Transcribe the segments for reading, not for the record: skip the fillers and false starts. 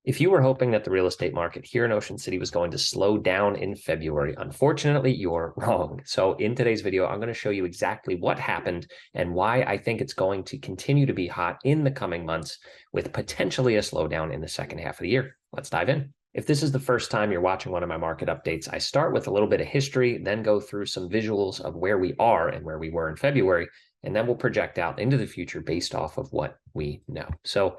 If you were hoping that the real estate market here in Ocean City was going to slow down in February, unfortunately, you're wrong. So in today's video, I'm going to show you exactly what happened and why I think it's going to continue to be hot in the coming months with potentially a slowdown in the second half of the year. Let's dive in. If this is the first time you're watching one of my market updates, I start with a little bit of history, then go through some visuals of where we are and where we were in February, and then we'll project out into the future based off of what we know. So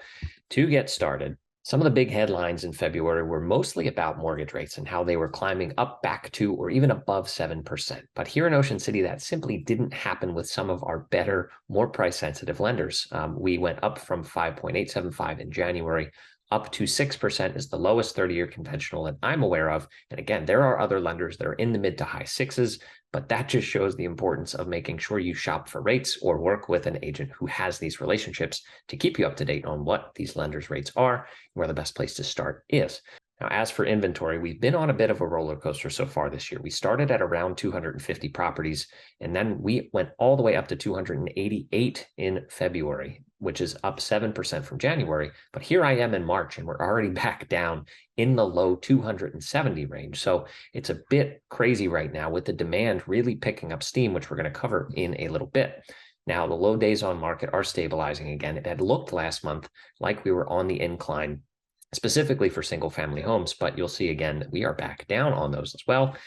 to get started, some of the big headlines in February were mostly about mortgage rates and how they were climbing up back to or even above 7%. But here in Ocean City, that simply didn't happen with some of our better, more price-sensitive lenders. We went up from 5.875 in January up to 6% is the lowest 30-year conventional that I'm aware of. And again, there are other lenders that are in the mid to high sixes, but that just shows the importance of making sure you shop for rates or work with an agent who has these relationships to keep you up to date on what these lenders' rates are and where the best place to start is. Now, as for inventory, we've been on a bit of a roller coaster so far this year. We started at around 250 properties, and then we went all the way up to 288 in February, which is up 7% from January. But here I am in March, and we're already back down in the low 270 range. So it's a bit crazy right now with the demand really picking up steam, which we're going to cover in a little bit. Now, the low days on market are stabilizing again. It had looked last month like we were on the incline, specifically for single family homes, but you'll see again that we are back down on those as well.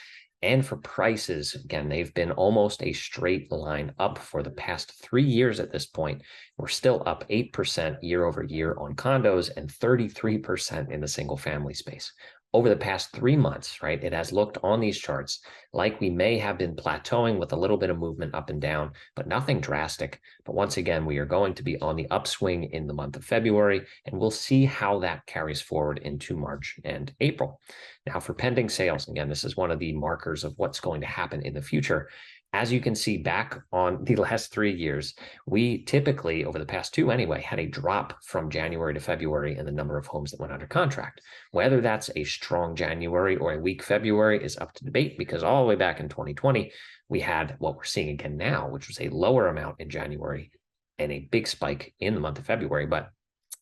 And for prices, again, they've been almost a straight line up for the past 3 years at this point. We're still up 8% year over year on condos and 33% in the single family space. Over the past 3 months, right, it has looked on these charts like we may have been plateauing with a little bit of movement up and down, but nothing drastic. But once again, we are going to be on the upswing in the month of February, and we'll see how that carries forward into March and April. Now, for pending sales, again, this is one of the markers of what's going to happen in the future. As you can see back on the last 3 years, we typically, over the past two anyway, had a drop from January to February in the number of homes that went under contract. Whether that's a strong January or a weak February is up to debate, because all the way back in 2020, we had what we're seeing again now, which was a lower amount in January and a big spike in the month of February. But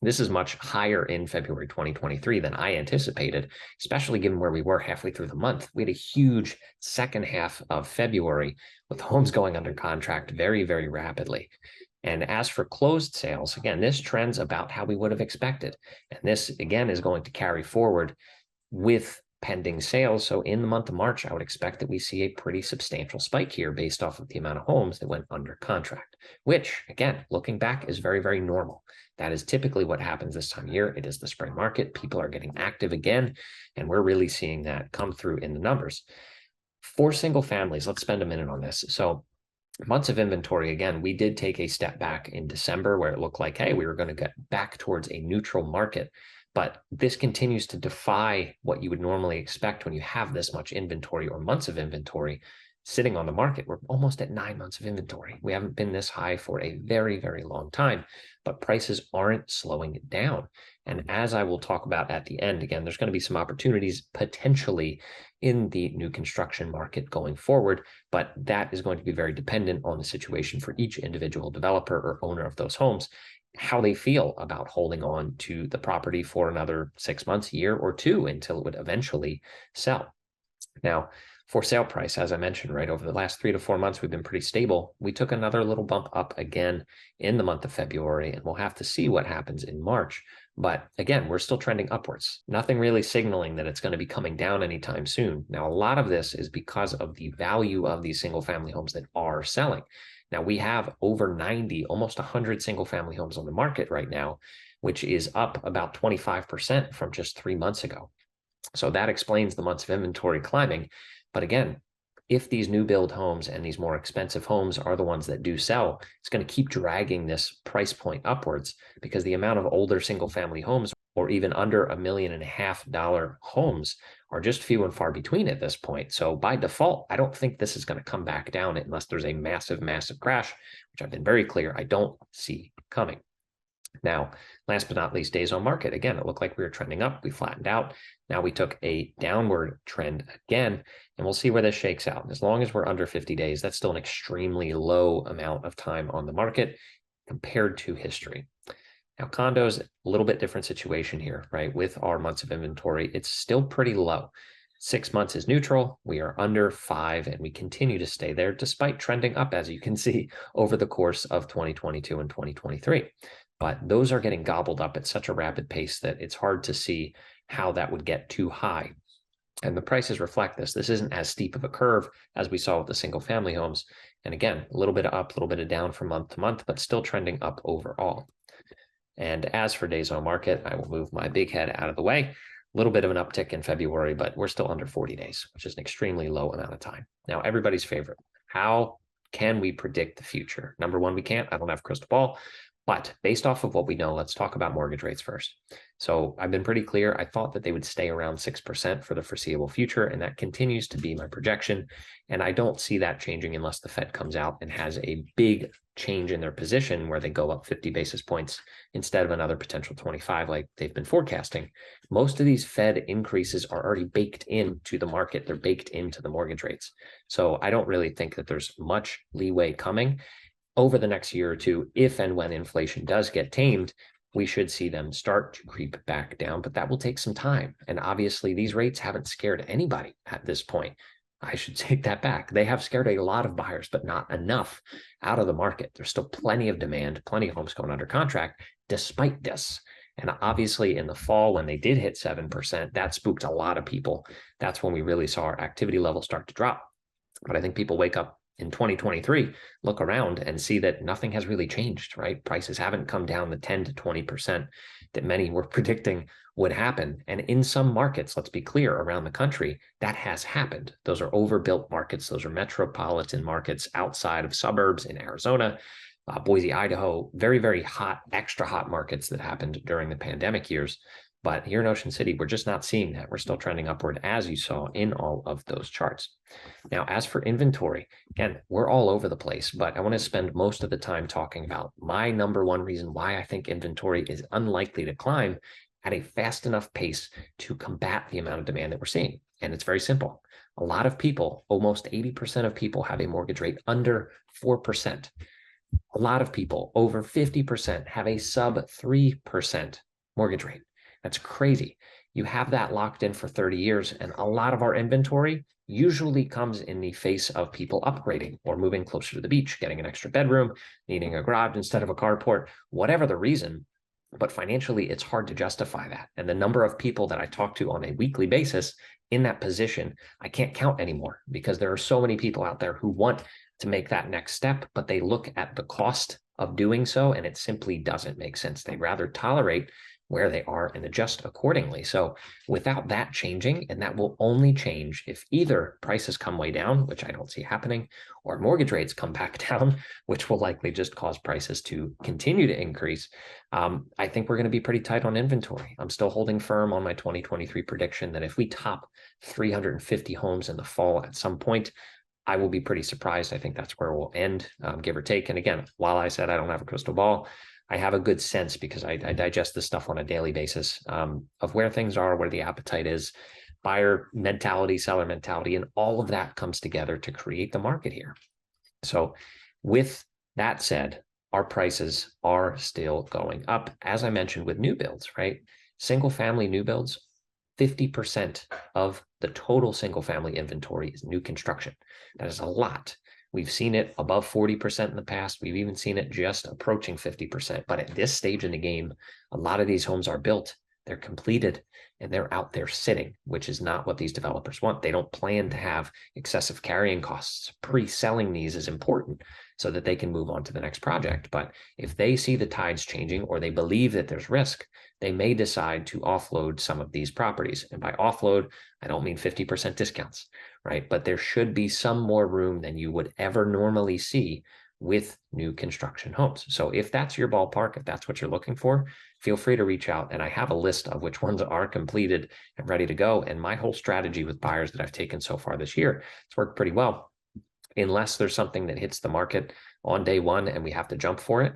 this is much higher in February 2023 than I anticipated, especially given where we were halfway through the month. We had a huge second half of February with homes going under contract very, very rapidly. And as for closed sales, again, this trend's about how we would have expected. And this, again, is going to carry forward with pending sales. So in the month of March, I would expect that we see a pretty substantial spike here based off of the amount of homes that went under contract, which, again, looking back, is very, very normal. That is typically what happens this time of year. It is the spring market. People are getting active again, and we're really seeing that come through in the numbers. For single families, let's spend a minute on this. So months of inventory, again, we did take a step back in December where it looked like, hey, we were going to get back towards a neutral market. But this continues to defy what you would normally expect when you have this much inventory or months of inventory sitting on the market. We're almost at 9 months of inventory. We haven't been this high for a very, very long time, but prices aren't slowing down. And as I will talk about at the end, again, there's going to be some opportunities potentially in the new construction market going forward, but that is going to be very dependent on the situation for each individual developer or owner of those homes, how they feel about holding on to the property for another 6 months, a year or two until it would eventually sell. Now, for sale price, as I mentioned, right, over the last 3 to 4 months, we've been pretty stable. We took another little bump up again in the month of February, and we'll have to see what happens in March. But again, we're still trending upwards. Nothing really signaling that it's going to be coming down anytime soon. Now, a lot of this is because of the value of these single family homes that are selling. Now, we have over 90, almost 100 single family homes on the market right now, which is up about 25% from just 3 months ago. So that explains the months of inventory climbing. But again, if these new build homes and these more expensive homes are the ones that do sell, it's going to keep dragging this price point upwards because the amount of older single family homes or even under $1.5 million homes are just few and far between at this point. So by default, I don't think this is going to come back down unless there's a massive, massive crash, which I've been very clear I don't see coming. Now, last but not least, days on market. Again, it looked like we were trending up. We flattened out. Now we took a downward trend again, and we'll see where this shakes out. And as long as we're under 50 days, that's still an extremely low amount of time on the market compared to history. Now, condos, a little bit different situation here, right? With our months of inventory, it's still pretty low. 6 months is neutral. We are under 5, and we continue to stay there despite trending up, as you can see, over the course of 2022 and 2023. But those are getting gobbled up at such a rapid pace that it's hard to see how that would get too high. And the prices reflect this. This isn't as steep of a curve as we saw with the single family homes. And again, a little bit of up, a little bit of down from month to month, but still trending up overall. And as for days on market, I will move my big head out of the way. A little bit of an uptick in February, but we're still under 40 days, which is an extremely low amount of time. Now, everybody's favorite. How can we predict the future? Number one, we can't. I don't have a crystal ball. But based off of what we know, let's talk about mortgage rates first. So I've been pretty clear. I thought that they would stay around 6% for the foreseeable future, and that continues to be my projection. And I don't see that changing unless the Fed comes out and has a big change in their position where they go up 50 basis points instead of another potential 25 like they've been forecasting. Most of these Fed increases are already baked into the market. They're baked into the mortgage rates. So I don't really think that there's much leeway coming. Over the next year or two, if and when inflation does get tamed, we should see them start to creep back down, but that will take some time. And obviously, these rates haven't scared anybody at this point. I should take that back. They have scared a lot of buyers, but not enough out of the market. There's still plenty of demand, plenty of homes going under contract despite this. And obviously in the fall, when they did hit 7%, that spooked a lot of people. That's when we really saw our activity level start to drop. But I think people wake up in 2023, look around and see that nothing has really changed, right? Prices haven't come down the 10 to 20% that many were predicting would happen. And in some markets, let's be clear, around the country, that has happened. Those are overbuilt markets. Those are metropolitan markets outside of suburbs in Arizona, Boise, Idaho, very, very hot, extra hot markets that happened during the pandemic years. But here in Ocean City, we're just not seeing that. We're still trending upward, as you saw in all of those charts. Now, as for inventory, again, we're all over the place, but I want to spend most of the time talking about my number one reason why I think inventory is unlikely to climb at a fast enough pace to combat the amount of demand that we're seeing. And it's very simple. A lot of people, almost 80% of people, have a mortgage rate under 4%. A lot of people, over 50%, have a sub 3% mortgage rate. That's crazy. You have that locked in for 30 years, and a lot of our inventory usually comes in the face of people upgrading or moving closer to the beach, getting an extra bedroom, needing a garage instead of a carport, whatever the reason. But financially, it's hard to justify that. And the number of people that I talk to on a weekly basis in that position, I can't count anymore because there are so many people out there who want to make that next step, but they look at the cost of doing so, and it simply doesn't make sense. They'd rather tolerate where they are and adjust accordingly. So without that changing, and that will only change if either prices come way down, which I don't see happening, or mortgage rates come back down, which will likely just cause prices to continue to increase. I think we're going to be pretty tight on inventory. I'm still holding firm on my 2023 prediction that if we top 350 homes in the fall at some point, I will be pretty surprised. I think that's where we'll end, give or take. And again, while I said I don't have a crystal ball, I have a good sense because I digest this stuff on a daily basis of where things are, where the appetite is, buyer mentality, seller mentality, and all of that comes together to create the market here. So with that said, our prices are still going up. As I mentioned with new builds, right? Single family new builds, 50% of the total single family inventory is new construction. That is a lot. We've seen it above 40% in the past. We've even seen it just approaching 50%. But at this stage in the game, a lot of these homes are built, they're completed, and they're out there sitting, which is not what these developers want. They don't plan to have excessive carrying costs. Pre-selling these is important so that they can move on to the next project. But if they see the tides changing or they believe that there's risk, they may decide to offload some of these properties. And by offload, I don't mean 50% discounts, right? But there should be some more room than you would ever normally see with new construction homes. So if that's your ballpark, if that's what you're looking for, feel free to reach out. And I have a list of which ones are completed and ready to go. And my whole strategy with buyers that I've taken so far this year, it's worked pretty well. Unless there's something that hits the market on day one and we have to jump for it,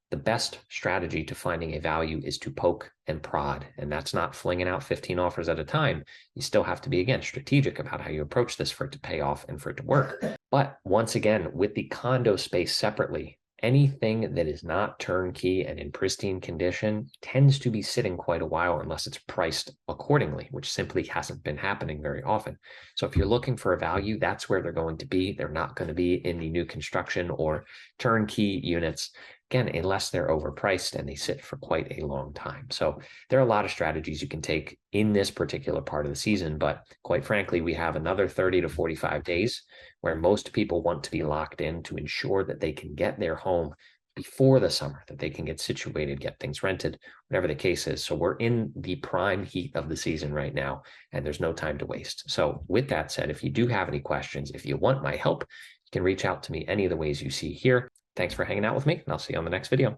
the best strategy to finding a value is to poke and prod. And that's not flinging out 15 offers at a time. You still have to be, again, strategic about how you approach this for it to pay off and for it to work. But once again, with the condo space separately Anything that is not turnkey and in pristine condition tends to be sitting quite a while unless it's priced accordingly, which simply hasn't been happening very often. So if you're looking for a value, that's where they're going to be. They're not going to be in the new construction or turnkey units, again, unless they're overpriced and they sit for quite a long time. So there are a lot of strategies you can take in this particular part of the season, but quite frankly, we have another 30 to 45 days where most people want to be locked in to ensure that they can get their home before the summer, that they can get situated, get things rented, whatever the case is. So we're in the prime heat of the season right now, and there's no time to waste. So with that said, if you do have any questions, if you want my help, you can reach out to me any of the ways you see here. Thanks for hanging out with me, and I'll see you on the next video.